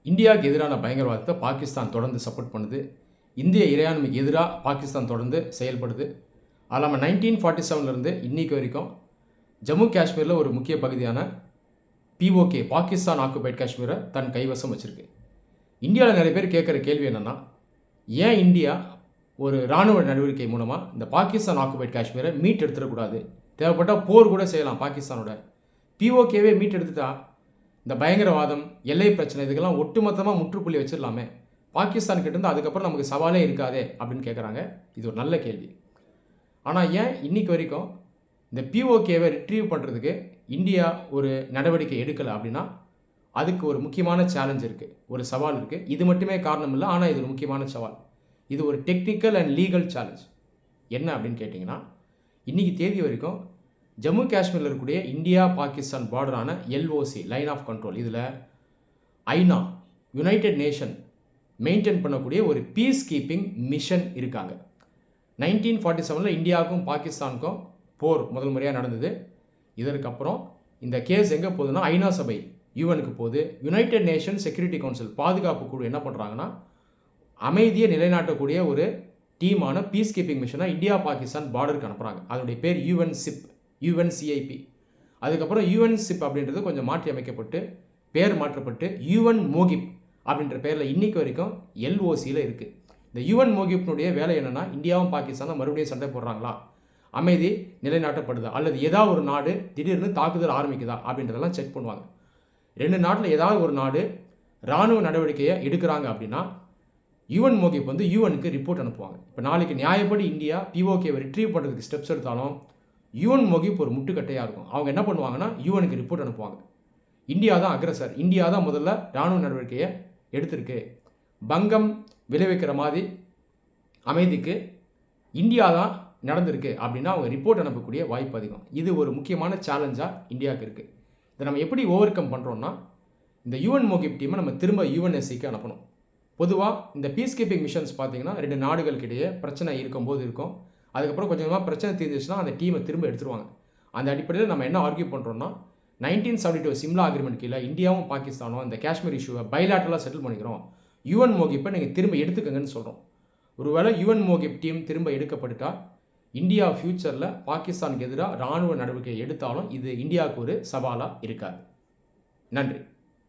இந்தியாவுக்கு எதிரான பயங்கரவாதத்தை பாகிஸ்தான் தொடர்ந்து சப்போர்ட் பண்ணுது. இந்திய இறையாண்மைக்கு எதிராக பாகிஸ்தான் தொடர்ந்து செயல்படுது. அது இல்லாமல் 1947 இன்னைக்கு வரைக்கும் ஜம்மு காஷ்மீரில் ஒரு முக்கிய பகுதியான POK பாகிஸ்தான் ஆக்குபைட் காஷ்மீரை தன் கைவசம் வச்சுருக்கு. இந்தியாவில் நிறைய பேர் கேட்குற கேள்வி என்னென்னா, ஏன் இந்தியா ஒரு இராணுவ நடவடிக்கை மூலமாக இந்த பாகிஸ்தான் ஆக்குபைட் காஷ்மீரை மீட் எடுத்துடக்கூடாது? தேவைப்பட்டால் போர் கூட செய்யலாம் பாகிஸ்தானோட. POKவே மீட் எடுத்துட்டா இந்த பயங்கரவாதம், எல்லை பிரச்சனை இதுக்கெல்லாம் ஒட்டுமொத்தமாக முற்றுப்புள்ளி வச்சிடலாமே, பாகிஸ்தான் கிட்டேருந்து அதுக்கப்புறம் நமக்கு சவாலே இருக்காதே அப்படின்னு கேட்குறாங்க. இது ஒரு நல்ல கேள்வி. ஆனால் ஏன் இன்றைக்கு வரைக்கும் இந்த POKவை ரிட்ரீவ் பண்ணுறதுக்கு இந்தியா ஒரு நடவடிக்கை எடுக்கலை அப்படின்னா, அதுக்கு ஒரு முக்கியமான சேலஞ்ச் இருக்குது, ஒரு சவால் இருக்குது. இது மட்டுமே காரணம் இல்லை, ஆனால் இது ஒரு முக்கியமான சவால். இது ஒரு டெக்னிக்கல் அண்ட் லீகல் சேலஞ்ச். என்ன அப்படின்னு கேட்டிங்கன்னா, இன்றைக்கி தேதி வரைக்கும் ஜம்மு காஷ்மீரில் இருக்கக்கூடிய இந்தியா பாகிஸ்தான் பார்டரான LOC லைன் ஆஃப் கண்ட்ரோல், இதில் ஐநா யுனைடெட் நேஷன் மெயின்டைன் பண்ணக்கூடிய ஒரு பீஸ் கீப்பிங் மிஷன் இருக்காங்க. 1947 இந்தியாவுக்கும் பாகிஸ்தானுக்கும் போர் முதல் முறையாக நடந்தது. இதற்கப்புறம் இந்த கேஸ் எங்கே போகுதுன்னா, ஐநா சபை யூஎனுக்கு போகுது. யுனைடெட் நேஷன் செக்யூரிட்டி கவுன்சில் பாதுகாப்பு குழு என்ன பண்ணுறாங்கன்னா, அமைதியை நிலைநாட்டக்கூடிய ஒரு டீமான பீஸ் கீப்பிங் மிஷனாக இந்தியா பாகிஸ்தான் பார்டருக்கு அனுப்புகிறாங்க. அதனுடைய பேர் UNCIP. அதுக்கப்புறம் UNCIP அப்படின்றது கொஞ்சம் மாற்றி அமைக்கப்பட்டு பேர் மாற்றப்பட்டு UNMOGIP அப்படின்ற பேரில் இன்றைக்கு வரைக்கும் LOCயில் இருக்குது. இந்த UNMOGIPனுடைய வேலை என்னென்னா, இந்தியாவும் பாகிஸ்தானும் மறுபடியும் சண்டை போடுறாங்களா, அமைதி நிலைநாட்டப்படுதா, அல்லது ஏதாவது ஒரு நாடு திடீர்னு தாக்குதல் ஆரம்பிக்குதா அப்படின்றதெல்லாம் செக் பண்ணுவாங்க. ரெண்டு நாட்டில் ஏதாவது ஒரு நாடு இராணுவ நடவடிக்கையை எடுக்கிறாங்க அப்படின்னா UNMOGIP யூஎனுக்கு ரிப்போர்ட் அனுப்புவாங்க. இப்போ நாளைக்கு நியாயப்படி இந்தியா POKவை ரிட்ரீவ் பண்ணுறதுக்கு ஸ்டெப்ஸ் எடுத்தாலும் UNMOGIP ஒரு முட்டுக்கட்டையாக இருக்கும். அவங்க என்ன பண்ணுவாங்கன்னா, யூஎனுக்கு ரிப்போர்ட் அனுப்புவாங்க. இந்தியா தான் அக்ரஸர், இந்தியா தான் முதல்ல இராணுவ நடவடிக்கையை எடுத்திருக்கு, பங்கம் விளைவிக்கிற மாதிரி அமைதிக்கு இந்தியா தான் நடந்திருக்கு அப்படின்னா அவங்க ரிப்போர்ட் அனுப்பக்கூடிய வாய்ப்பு அதிகம். இது ஒரு முக்கியமான சேலஞ்சாக இந்தியாவுக்கு இருக்குது. இதை நம்ம எப்படி ஓவர் கம் பண்ணுறோன்னா, இந்த UNMOGIP டீமை நம்ம திரும்ப UNSCக்கு அனுப்பணும். பொதுவாக இந்த பீஸ் கீப்பிங் மிஷன்ஸ் பார்த்திங்கன்னா, ரெண்டு நாடுகளுக்கிடையே பிரச்சனை இருக்கும்போது இருக்கும். அதுக்கப்புறம் கொஞ்சம் கொஞ்சமாக பிரச்சனை தீர்ந்துச்சுன்னா அந்த டீமை திரும்ப எடுத்துருவாங்க. அந்த அடிப்படையில் நம்ம என்ன ஆர்கியூ பண்ணுறோன்னா, 1972 சிம்லா அக்ரிமெண்ட் கீழே இந்தியாவும் பாகிஸ்தானும் இந்த காஷ்மீர் இஷ்யூவை பைலாட்டலாக செட்டில் பண்ணிக்கிறோம், UNMOGIPை நீங்கள் திரும்ப எடுத்துக்கங்கன்னு சொல்கிறோம். ஒருவேளை UNMOGIP டீம் திரும்ப எடுக்கப்பட்டுட்டால் இந்தியா ஃப்யூச்சரில் பாகிஸ்தானுக்கு எதிராக இராணுவ நடவடிக்கை எடுத்தாலும் இது இந்தியாவுக்கு ஒரு சவாலாக இருக்காது. நன்றி.